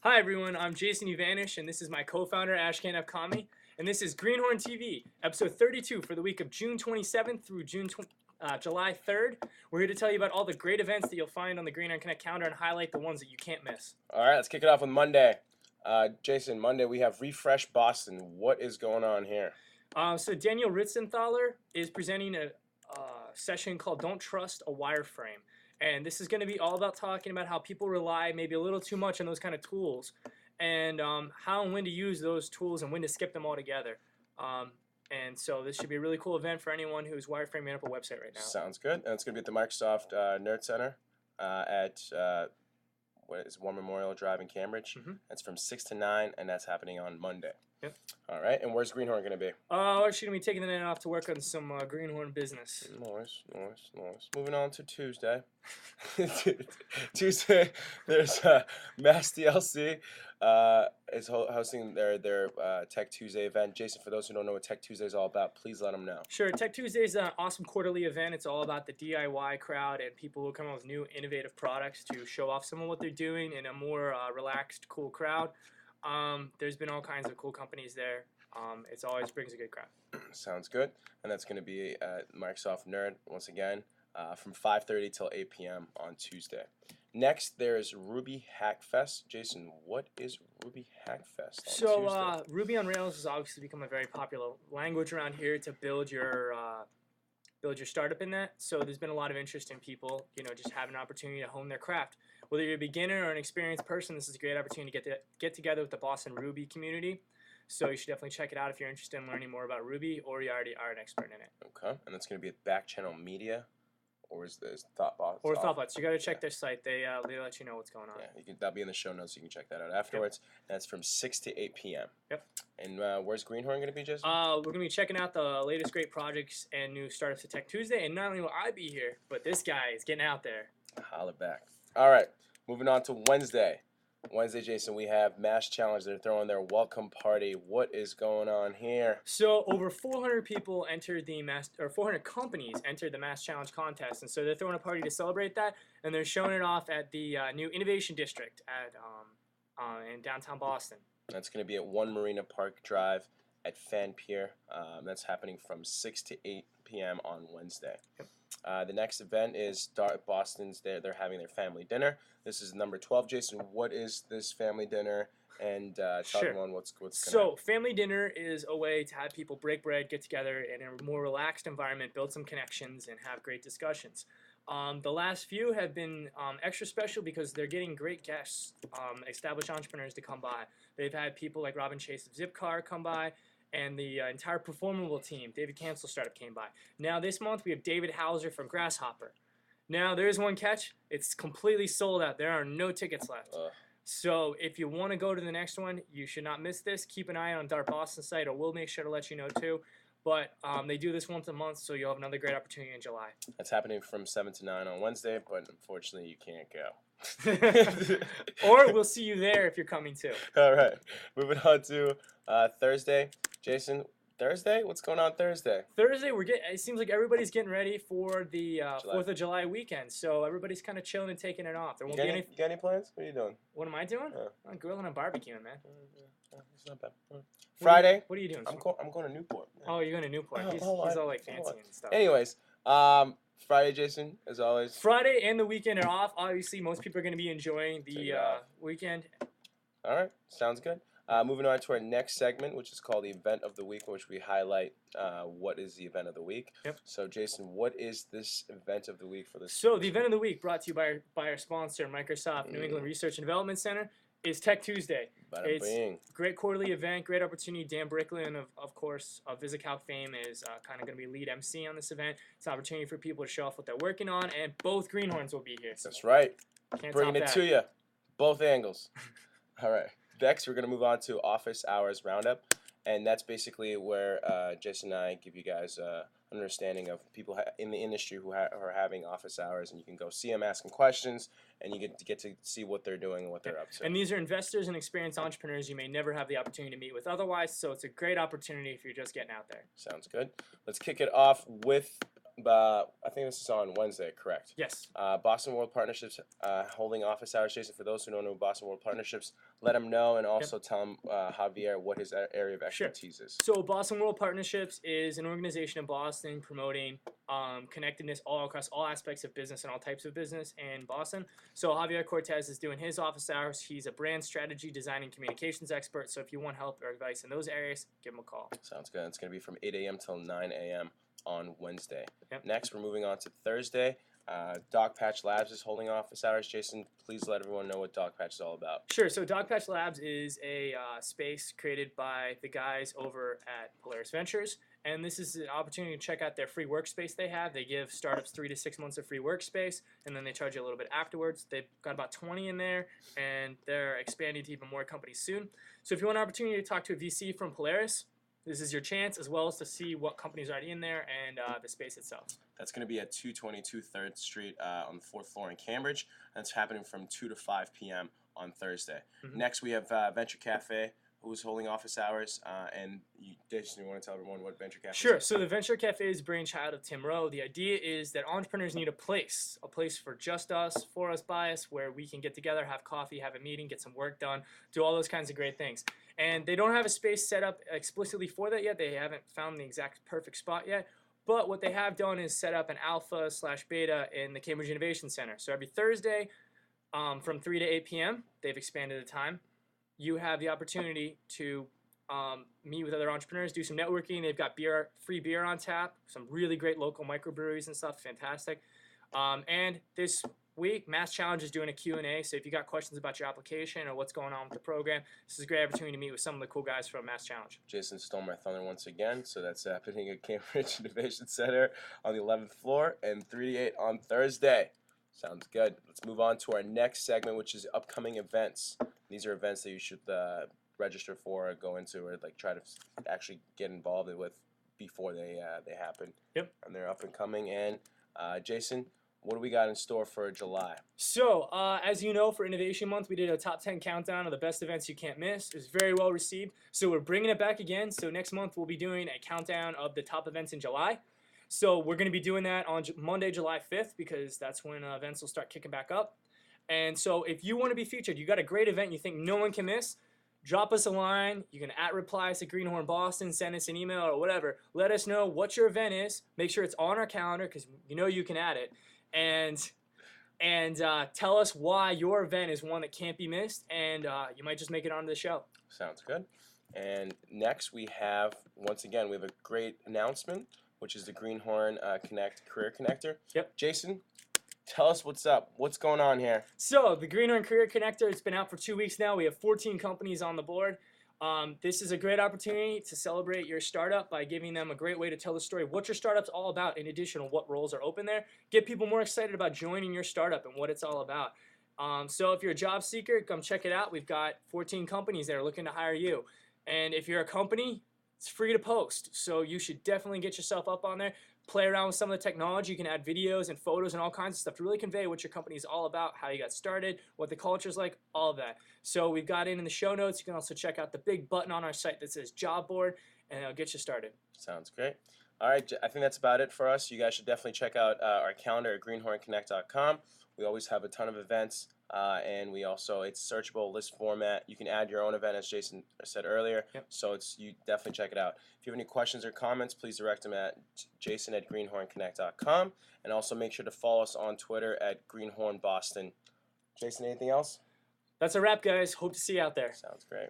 Hi everyone, I'm Jason Ivanish, and this is my co-founder Ashkan Kami, and this is Greenhorn TV, episode 32 for the week of June 27th through July 3rd. We're here to tell you about all the great events that you'll find on the Greenhorn Connect calendar and highlight the ones that you can't miss. All right, let's kick it off with Monday. Jason, Monday we have Refresh Boston. What is going on here? So Daniel Ritzenthaler is presenting a session called Don't Trust a Wireframe. And this is going to be all about talking about how people rely maybe a little too much on those kind of tools and how and when to use those tools and when to skip them altogether. And so this should be a really cool event for anyone who's wireframing up a website right now. Sounds good. And it's going to be at the Microsoft Nerd Center at what is War Memorial Drive in Cambridge. That's from 6 to 9, and that's happening on Monday. Yep. All right, and where's Greenhorn going to be? We're actually going to be taking the night off to work on some Greenhorn business. Nice. Moving on to Tuesday. Tuesday, there's Mass DLC is hosting their Tech Tuesday event. Jason, for those who don't know what Tech Tuesday is all about, please let them know. Sure. Tech Tuesday is an awesome quarterly event. It's all about the DIY crowd and people who come up with new innovative products to show off some of what they're doing in a more relaxed, cool crowd. There's been all kinds of cool companies there. It always brings a good crowd. Sounds good. And that's going to be at Microsoft Nerd once again from 5:30 till 8 p.m. on Tuesday. Next, there's Ruby Hack Fest. Jason, what is Ruby Hack Fest on Tuesday? Ruby on Rails has obviously become a very popular language around here to build your startup in that. So there's been a lot of interest in people, just having an opportunity to hone their craft. Whether you're a beginner or an experienced person, this is a great opportunity to get together with the Boston Ruby community. So you should definitely check it out if you're interested in learning more about Ruby or you already are an expert in it. Okay, and that's going to be at Back Channel Media, or is this Thoughtbots? Or Thoughtbots. You got to check their site. They let you know what's going on. Yeah, that'll be in the show notes. You can check that out afterwards. Yep. And that's from 6 to 8 p.m. Yep. And where's Greenhorn going to be, Jason? We're going to be checking out the latest great projects and new startups at Tech Tuesday. And not only will I be here, but this guy is getting out there. Holla back. All right, moving on to Wednesday. Wednesday, Jason, we have Mass Challenge. They're throwing their welcome party. What is going on here? So over 400 people entered the 400 companies entered the Mass Challenge contest, and so they're throwing a party to celebrate that, and they're showing it off at the new Innovation District at in downtown Boston. That's going to be at 1 Marina Park Drive at Fan Pier. That's happening from 6 to 8 p.m. on Wednesday. Yep. The next event is Boston's. They're having their family dinner. This is number 12. Jason, what is this family dinner? And tell everyone what's going on. So family dinner is a way to have people break bread, get together in a more relaxed environment, build some connections, and have great discussions. The last few have been extra special because they're getting great guests, established entrepreneurs to come by. They've had people like Robin Chase of Zipcar come by, and the entire Performable team. David Cancel startup came by. Now this month we have David Hauser from Grasshopper. Now there's one catch. It's completely sold out. There are no tickets left. So if you want to go to the next one, you should not miss this. Keep an eye on Dart Boston site, or we'll make sure to let you know too. But they do this once a month, so you'll have another great opportunity in July. That's happening from 7 to 9 on Wednesday, but unfortunately you can't go. Or we'll see you there if you're coming too. All right, moving on to Thursday. Jason, Thursday? What's going on Thursday? Thursday, it seems like everybody's getting ready for the 4th of July weekend, so everybody's kind of chilling and taking it off. There won't be any. You got any plans? What are you doing? What am I doing? I'm grilling and barbecuing, man. It's not bad. Friday. What are you doing? I'm going to Newport. Man. Oh, you're going to Newport. He's all like fancy and stuff. Anyways, Friday, Jason, as always. Friday and the weekend are off. Obviously, most people are going to be enjoying the weekend. All right, sounds good. Moving on to our next segment, which is called the Event of the Week, in which we highlight what is the event of the week. Yep. So, Jason, what is this event of the week for this? So, the event of the week brought to you by our sponsor, Microsoft New England Research and Development Center, is Tech Tuesday. It's a great quarterly event, great opportunity. Dan Bricklin, of course, of VisiCalc fame, is kind of going to be lead MC on this event. It's an opportunity for people to show off what they're working on, and both Greenhorns will be here. So that's right. Bringing it to you, both angles. All right. Next, we're going to move on to Office Hours Roundup, and that's basically where Jason and I give you guys an understanding of people in the industry who are having office hours, and you can go see them, ask them questions, and you get to see what they're doing and what they're up to. And these are investors and experienced entrepreneurs you may never have the opportunity to meet with otherwise, so it's a great opportunity if you're just getting out there. Sounds good. Let's kick it off with I think this is on Wednesday, correct? Yes. Boston World Partnerships holding office hours. Jason, for those who don't know Boston World Partnerships, let him know and also tell him, Javier, what his area of expertise is. So Boston World Partnerships is an organization in Boston promoting connectedness all across all aspects of business and all types of business in Boston. So Javier Cortez is doing his office hours. He's a brand strategy, design, and communications expert. So if you want help or advice in those areas, give him a call. Sounds good. It's going to be from 8 a.m. till 9 a.m. on Wednesday. Yep. Next, we're moving on to Thursday. Dogpatch Labs is holding office hours. Jason, please let everyone know what Dogpatch is all about. Sure. So Dogpatch Labs is a space created by the guys over at Polaris Ventures, and this is an opportunity to check out their free workspace they have. They give startups 3 to 6 months of free workspace, and then they charge you a little bit afterwards. They've got about 20 in there, and they're expanding to even more companies soon. So if you want an opportunity to talk to a VC from Polaris, this is your chance, as well as to see what companies are already in there and the space itself. That's going to be at 222 3rd Street on the 4th floor in Cambridge. That's happening from 2 to 5 p.m. on Thursday. Mhm. Next, we have Venture Cafe, who's holding office hours. And Jason, you want to tell everyone what Venture Cafe is? Sure. So the Venture Cafe is a brainchild of Tim Rowe. The idea is that entrepreneurs need a place for just us, for us, by us, where we can get together, have coffee, have a meeting, get some work done, do all those kinds of great things. And they don't have a space set up explicitly for that yet. They haven't found the exact perfect spot yet. But what they have done is set up an alpha/beta in the Cambridge Innovation Center. So every Thursday from 3 to 8 p.m., they've expanded the time. You have the opportunity to meet with other entrepreneurs, do some networking. They've got free beer on tap, some really great local microbreweries and stuff, fantastic. And this week, Mass Challenge is doing a Q&A, so if you got questions about your application or what's going on with the program, this is a great opportunity to meet with some of the cool guys from Mass Challenge. Jason stole my thunder once again, so that's happening at Cambridge Innovation Center on the 11th floor and 3 to 8 on Thursday. Sounds good. Let's move on to our next segment, which is upcoming events. These are events that you should register for or go into or like try to actually get involved with before they happen. Yep. And they're up and coming. And Jason, what do we got in store for July? So, as you know, for Innovation Month, we did a top 10 countdown of the best events you can't miss. It was very well received. So we're bringing it back again. So next month, we'll be doing a countdown of the top events in July. So we're going to be doing that on Monday, July 5th, because that's when events will start kicking back up. And so if you want to be featured, you got a great event you think no one can miss, drop us a line. You can @reply us at Greenhorn Boston, send us an email or whatever. Let us know what your event is. Make sure it's on our calendar because you know you can add it. And tell us why your event is one that can't be missed, and you might just make it onto the show. Sounds good. And next we have, once again, we have a great announcement, which is the Greenhorn Connect Career Connector. Yep. Jason, tell us what's up. What's going on here? So the Greenhorn Career Connector, it's been out for 2 weeks now. We have 14 companies on the board. This is a great opportunity to celebrate your startup by giving them a great way to tell the story of what your startup's all about in addition to what roles are open there. Get people more excited about joining your startup and what it's all about. So if you're a job seeker, come check it out. We've got 14 companies that are looking to hire you. And if you're a company, it's free to post. So you should definitely get yourself up on there. Play around with some of the technology. You can add videos and photos and all kinds of stuff to really convey what your company is all about, how you got started, what the culture is like, all of that. So we've got it in the show notes. You can also check out the big button on our site that says Job Board, and it'll get you started. Sounds great. All right, I think that's about it for us. You guys should definitely check out our calendar at greenhornconnect.com. We always have a ton of events, and we also, it's searchable list format. You can add your own event, as Jason said earlier. Yep. So you definitely check it out. If you have any questions or comments, please direct them at jason@greenhornconnect.com, and also make sure to follow us on Twitter at greenhornboston. Jason, anything else? That's a wrap, guys. Hope to see you out there. Sounds great.